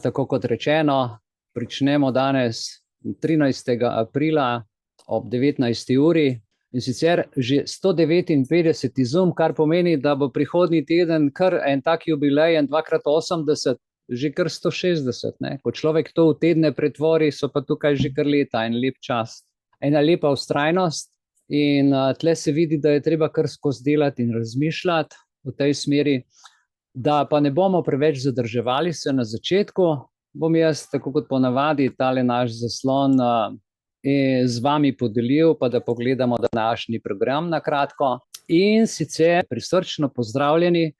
Tako kot rečeno, pričnemo danes 13. aprila ob 19. uri in sicer že 159. Zoom, kar pomeni, da bo prihodnji teden kar en tak jubilej, en 2x80, že kar 160. Ne? Ko človek to v tedne pretvori, so pa tukaj že kar leta, en lep čas, ena lepa vztrajnost in tle se vidi, da je treba kar skozi delati in razmišljati v tej smeri. Da pa ne bomo preveč zadrževali se na začetku, bom jaz, tako kot ponavadi, tale naš zaslon z vami podelil, pa da pogledamo današnji program na kratko. In sicer prisrčno pozdravljeni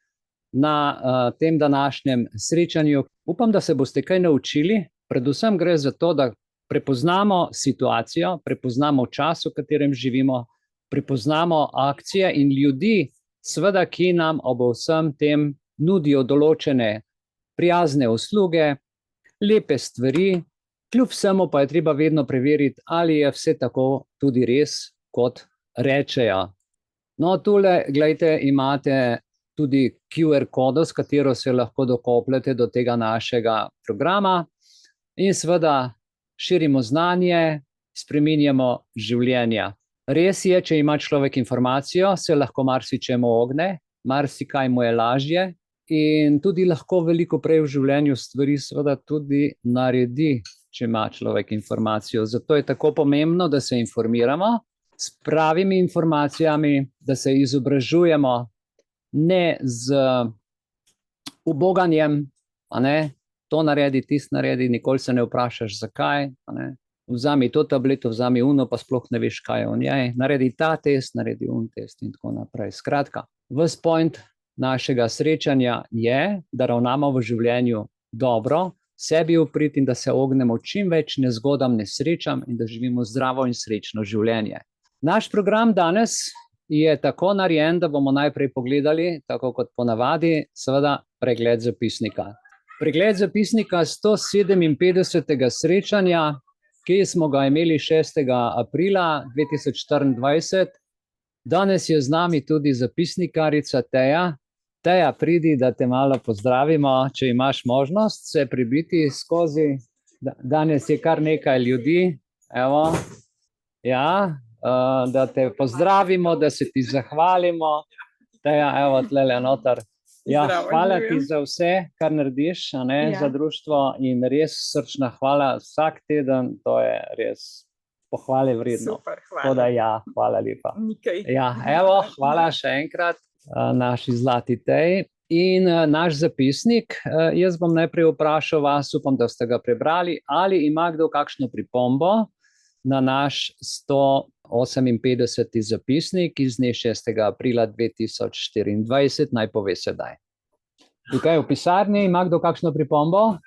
na tem današnjem srečanju. Upam, da se boste kaj naučili. Predvsem gre za to, da prepoznamo situacijo, prepoznamo čas, v katerem živimo, prepoznamo akcije in ljudi, seveda, ki nam ob vsem tem nudijo določene prijazne usluge, lepe stvari, kljub vsemu pa je treba vedno preveriti, ali je vse tako tudi res, kot rečejo. No, tule, gledajte, imate tudi QR kodo, s katero se lahko dokopljete do tega našega programa in seveda širimo znanje, spreminjamo življenja. Res je, če ima človek informacijo, se lahko marsičemu ogne, marsikaj mu je lažje, in tudi lahko veliko prej v življenju stvari seveda tudi naredi, če ima človek informacijo. Zato je tako pomembno, da se informiramo s pravimi informacijami, da se izobražujemo, ne z uboganjem, a ne, to naredi, tisto naredi, nikoli se ne vprašaš, zakaj, a ne. Vzami to tableto, vzami uno, pa sploh ne veš, kaj je v njej. Naredi ta test, naredi test in tako naprej. Skratka, ves point našega srečanja je, da ravnamo v življenju dobro, sebi v prid in da se ognemo čim več nezgodam, nesrečam in da živimo zdravo in srečno življenje. Naš program danes je tako narejen, da bomo najprej pogledali, tako kot ponavadi, seveda pregled zapisnika. Pregled zapisnika 157. srečanja, ki smo ga imeli 6. aprila 2024. Danes je z nami tudi zapisnikarica Teja. Teja, pridi, da te malo pozdravimo, če imaš možnost se pribiti skozi. Danes je kar nekaj ljudi, evo, ja, da te pozdravimo, da se ti zahvalimo. Teja, evo, tlele noter. Ja, hvala ti za vse, kar narediš, a ne, za društvo in res srčna hvala vsak teden, to je res pohvale vredno. Super, hvala. Ja, hvala lepa. Nikaj. Ja, evo, hvala še enkrat naši zlati Tej. In naš zapisnik, jaz bom najprej vprašal vas, upam, da ste ga prebrali, ali ima kdo kakšno pripombo na naš 158. zapisnik iz dne 6. aprila 2024, naj pove sedaj. Tukaj v pisarni ima kdo kakšno pripombo?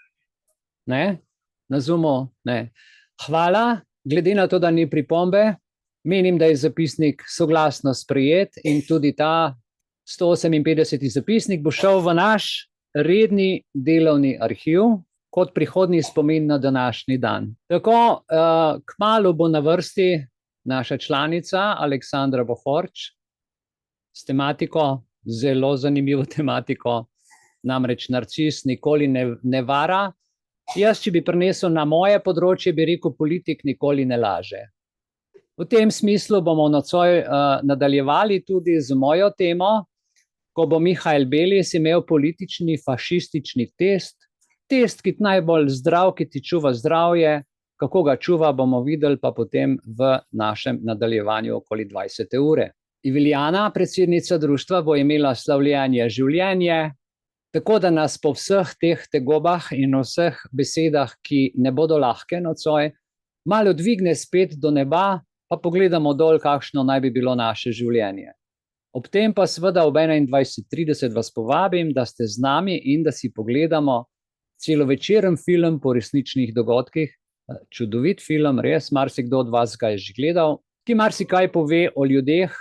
Ne? Na Zoomu? Ne. Hvala, glede na to, da ni pripombe, menim, da je zapisnik soglasno sprejet in tudi ta 158. zapisnik bo šel v naš redni delovni arhiv kot prihodnji spomin na današnji dan. Tako, kmalu bo na vrsti naša članica Aleksandra Bohorč s tematiko, zelo zanimivo tematiko, namreč narcis nikoli ne vara. Jaz, če bi prinesel na moje področje, bi rekel, politik nikoli ne laže. V tem smislu bomo nocoj nadaljevali tudi z mojo temo, ko bo Mihael Belis imel politični fašistični test, ki najbolj zdrav, ki ti čuva zdravje. Kako ga čuva, bomo videli pa potem v našem nadaljevanju okoli 20. ure. Iviljana, predsednica društva, bo imela slavljenje življenje, tako da nas po vseh teh tegobah in vseh besedah, ki ne bodo lahke nocoj, malo dvigne spet do neba, pa pogledamo dol, kakšno naj bi bilo naše življenje. Ob tem pa seveda ob 21:30 vas povabim, da ste z nami in da si pogledamo celovečeren film po resničnih dogodkih. Čudovit film, res, marsikdo od vas ga je že gledal, ki marsikaj pove o ljudeh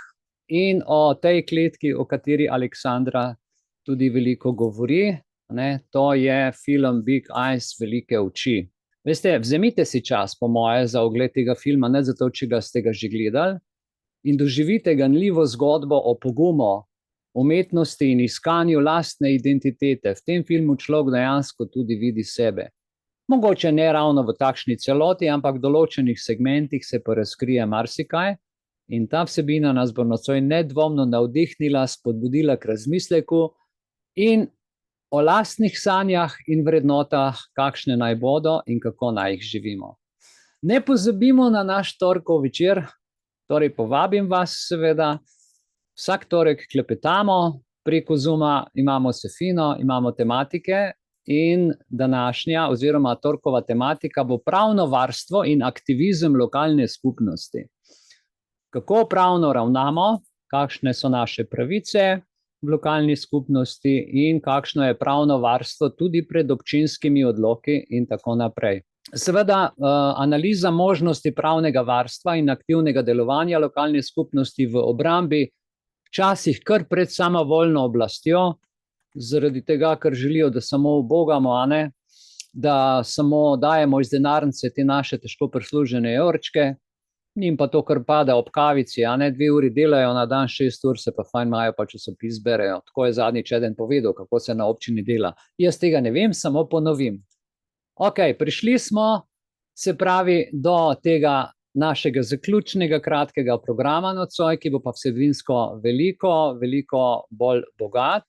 in o tej kletki, o kateri Aleksandra tudi veliko govori. Ne? To je film Big Eyes, velike oči. Veste, vzemite si čas, po moje, za ogled tega filma, ne zato, če ste ga že gledali, in doživite ganljivo zgodbo o pogumu, umetnosti in iskanju lastne identitete. V tem filmu človek dejansko tudi vidi sebe. Mogoče ne ravno v takšni celoti, ampak v določenih segmentih se pa razkrije marsikaj in ta vsebina nas bo nocoj nedvomno navdihnila, spodbudila k razmisleku in o lastnih sanjah in vrednotah, kakšne naj bodo in kako naj jih živimo. Ne pozabimo na naš torkov večer, torej povabim vas seveda, vsak torek klepetamo, preko Zooma imamo se fino, imamo tematike in današnja oziroma torkova tematika bo pravno varstvo in aktivizem lokalne skupnosti. Kako pravno ravnamo, kakšne so naše pravice v lokalni skupnosti in kakšno je pravno varstvo tudi pred občinskimi odloki in tako naprej. Seveda, analiza možnosti pravnega varstva in aktivnega delovanja lokalne skupnosti v obrambi včasih kar pred samovoljno oblastjo, zaradi tega, ker želijo, da samo ubogamo, a ne, da samo dajemo iz denarnice te naše težko prislužene evrčke, njim pa to kar pada ob kavici, a ne, 2 uri delajo na dan, 6 ur se pa fajn imajo, pa časopis berejo. Tako je zadnjič eden povedal, kako se na občini dela. Jaz tega ne vem, samo ponovim. Ok, prišli smo, se pravi, do tega našega zaključnega kratkega programa nocoj, ki bo pa vsebinsko veliko bolj bogat.